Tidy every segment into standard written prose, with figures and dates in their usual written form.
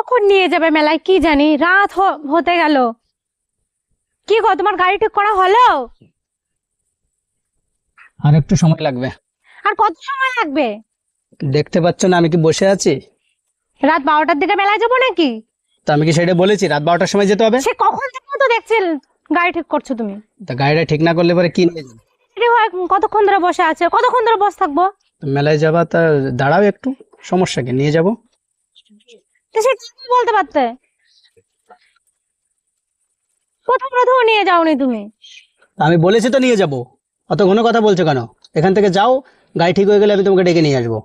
কখন নিয়ে যাবে মেলায় কি জানি, রাত হতে গেল। কি গো, তোমার গাড়ি ঠিক করা হলো? আর একটু সময় লাগবে। আর কত সময় লাগবে? দেখতে পাচ্ছ না আমি কি বসে আছি? রাত 12টার দিকে মেলায় যাবো নাকি? তো আমি কি সেটা বলেছি রাত 12টার সময় যেতে হবে? সে কখন থেকে তো দেখছি গাড়ি ঠিক করছো তুমি। তা গাড়িটা ঠিক না করলে পরে কি নিয়ে যাবে? রে ভাই, কতক্ষণ ধরে বসে আছে, কতক্ষণ ধরে বসে থাকবো? তো মেলায় যাবা তা দাঁড়াও একটু, সমস্যা কি, নিয়ে যাব। তো সে কি বলতে পারতে? প্রথম প্রথম নিয়ে যাওনি তুমি। আমি বলেছি তো নিয়ে যাব, অত ঘন কথা বলছো কেন? এখান থেকে যাও, গাড়ি ঠিক হয়ে গেলে আমি তোমাকে ডেকে নিয়ে আসবো।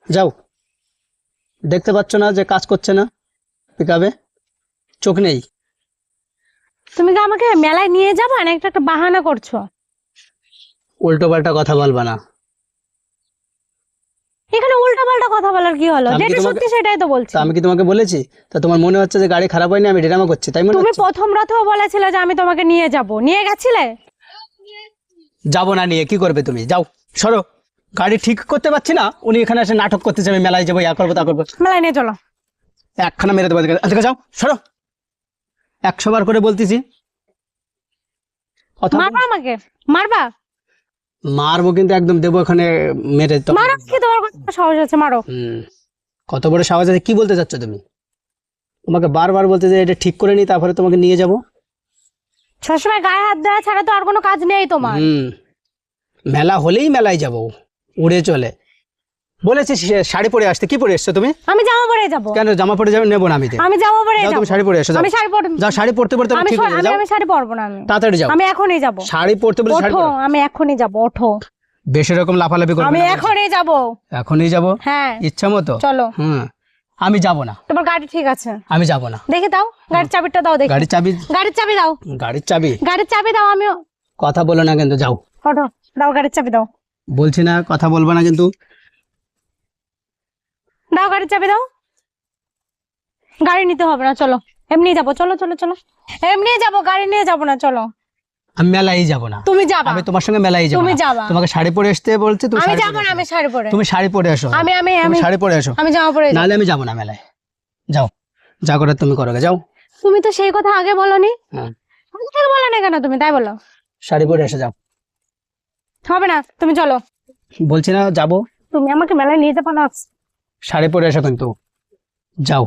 যাও। দেখতে পাচ্ছ না যে কাজ করছে না পিকআপে? চোখ নেই? তুমি কি আমাকে মেলায় নিয়ে যাবা না একটা একটা বাহানা করছো? উল্টো পাল্টা কথা বলবা না। এখানে উল্টা পাল্টা কথা বলার কি হলো? আমি কি যেটা তোমাকে- সত্যি সেটাই তো বলছি। তা আমি কি তোমাকে বলেছি? তা তোমার মনে হচ্ছে যে গাড়ি খারাপ হয়নি, আমি ড্রামা করছি তাই মনে তুমি হচ্ছে? প্রথম রাতেও বলেছিলে যে আমি তোমাকে নিয়ে যাব, নিয়ে গেছিলে। যাবো না নিয়ে, কি করবে তুমি? যাও, সরো। গাড়ি ঠিক করতে পারছি না, উনি এখানে এসে নাটক করতেছে আমি মেলায় যাবো, ইয়া করবো তা করবো। মেলায় নিয়ে চলো। একখানা মেরে দেবো, এদিকে যাও, সরো। 100 বার করে বলতেছি। কথা মারবা আমাকে? মারবা? মারবো কিন্তু একদম, দেবো এখানে মেরে তো। মারো কি, তোমার কথা সহজ আছে, মারো। কত বড় সাহস আছে, কি বলতে চাচ্ছ তুমি? তোমাকে বারবার বলতে যে এটা ঠিক করে নি তারপরে তোমাকে নিয়ে যাবো। সবসময় গায়ে হাত দেওয়া ছাড়া তো আর কোনো কাজ নেই তোমার। মেলা হলেই মেলায় যাবো, উড়ে চলে। বলেছি শাড়ি পরে আসতে, কি পরে এসছো তুমি? আমি জামা পরে যাব। কেন জামা পরে যাবে? নেবো না আমি। আমি জামা পরে যাও, যাব। তুমি শাড়ি পরে এসো, যাও। আমি শাড়ি পরে যাও, শাড়ি পরতে পরতে আমি ঠিক হয়ে যাবে, যাও। আমি শাড়ি পরবো না। আমি তাড়াতাড়ি যাও। আমি এখনই যাব। শাড়ি পরতে বলে শাড়ি ওঠো, পরো। আমি এখনই যাব, ওঠো। বেশি রকম লাফালাফি করবে আমি না বলছি। এখনই যাব। এখনই যাব? হ্যাঁ, ইচ্ছা মতো? চলো। আমি যাব না। তোমার গাড়ি ঠিক আছে? আমি যাব না। দেখে দাও, গাড়ির চাবিটা দাও দেখি। গাড়ির চাবি? গাড়ির চাবি দাও। গাড়ির চাবি? গাড়ির চাবি দাও। আমিও কথা বলো না কিন্তু, যাও। ওঠো, দাও গাড়ির চাবি দাও। বলছি না কথা বলবো না কিন্তু। দাও গাড়ির চাবি দাও। গাড়ি নিতে হবে না, চলো এমনি যাবো, চলো চলো চলো, এমনি যাবো, গাড়ি নিয়ে যাবো না, চলো। আমি মেলায় যাব না। তুমি যাবা। আমি তোমার সঙ্গে মেলায় যাব তুমি না। যাবা। তোমাকে শাড়ি পরে আসতে বলছে, তুমি আমি শাড়ি যাবো পরে না, এসো। আমি শাড়ি পরে। তুমি শাড়ি পরে এসো। আমি আমি তুমি আমি শাড়ি পরে এসো, আমি জামা পরে যাবো। নাহলে আমি যাব না মেলায়। যাও, যা করে তুমি করো গে, যাও। তুমি তো সেই কথা আগে বলনি। হ্যাঁ। আগে থেকে বলো না কেন তুমি? তাই বলো। শাড়ি পরে এসে যাও। হবে না, তুমি চলো। বলছি না যাবো। তুমি আমাকে মেলায় নিয়ে যাবো না। শাড়ি পরে এসো কিন্তু, যাও।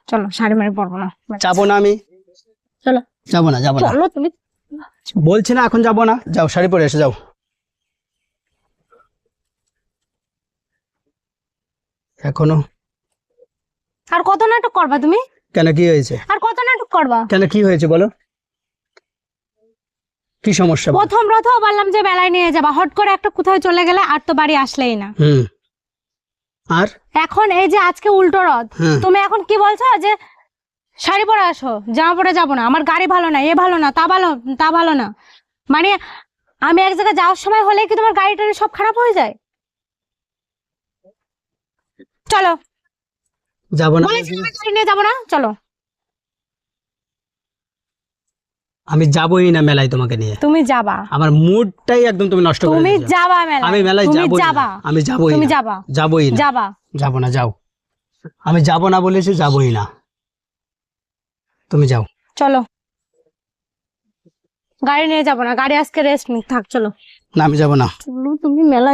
চলো, শাড়ি মাড়ি পরবো না। যাবো না আমি। চলো যাবো না, যাবো না। চলো তুমি। বলছি না এখন যাবো না, যাও শাড়ি পরে এসে যাও। এখনো? আর কত নাটক করবা তুমি? কেন, কি হয়েছে? আর কত নাটক করবা? কেন, কি হয়েছে বলো? কি সমস্যা বলো? প্রথম প্রথম বললাম যে মেলায় নিয়ে যাবা, হট করে একটা কোথায় চলে গেলে, আর তো বাড়ি আসলেই না। আর এখন এই যে আজকে উল্টো রথ, তুমি এখন কি বলছো যে শাড়ি পরে আসো, জামা পরে যাবো না, আমার গাড়ি ভালো না, এ ভালো না, তা ভালো না। মানে আমি এক জায়গায় যাওয়ার সময় হলে কি তোমার গাড়ি টাড়ি সব খারাপ হয়ে যায়? চলো। যাবো না। বলেছি আমি গাড়ি নিয়ে যাবো না, চলো। আমি যাবোই না মেলায় তোমাকে নিয়ে। তুমি যাবা। আমার মুডটাই একদম তুমি নষ্ট করে তুমি দিয়েছো। যাবা মেলায়। আমি মেলায় তুমি যাবোই না। যাবা। আমি যাবোই তুমি না। যাবা। যাবোই না। যাবা। যাবো না, যাও। আমি যাবো না বলেছি, যাবোই না। তুমি যাও। চলো। গাড়ি নিয়ে যাবো না, গাড়ি আজকে রেস্ট নিক থাক, চলো। না, আমি যাবো না। চলো তুমি মেলায়।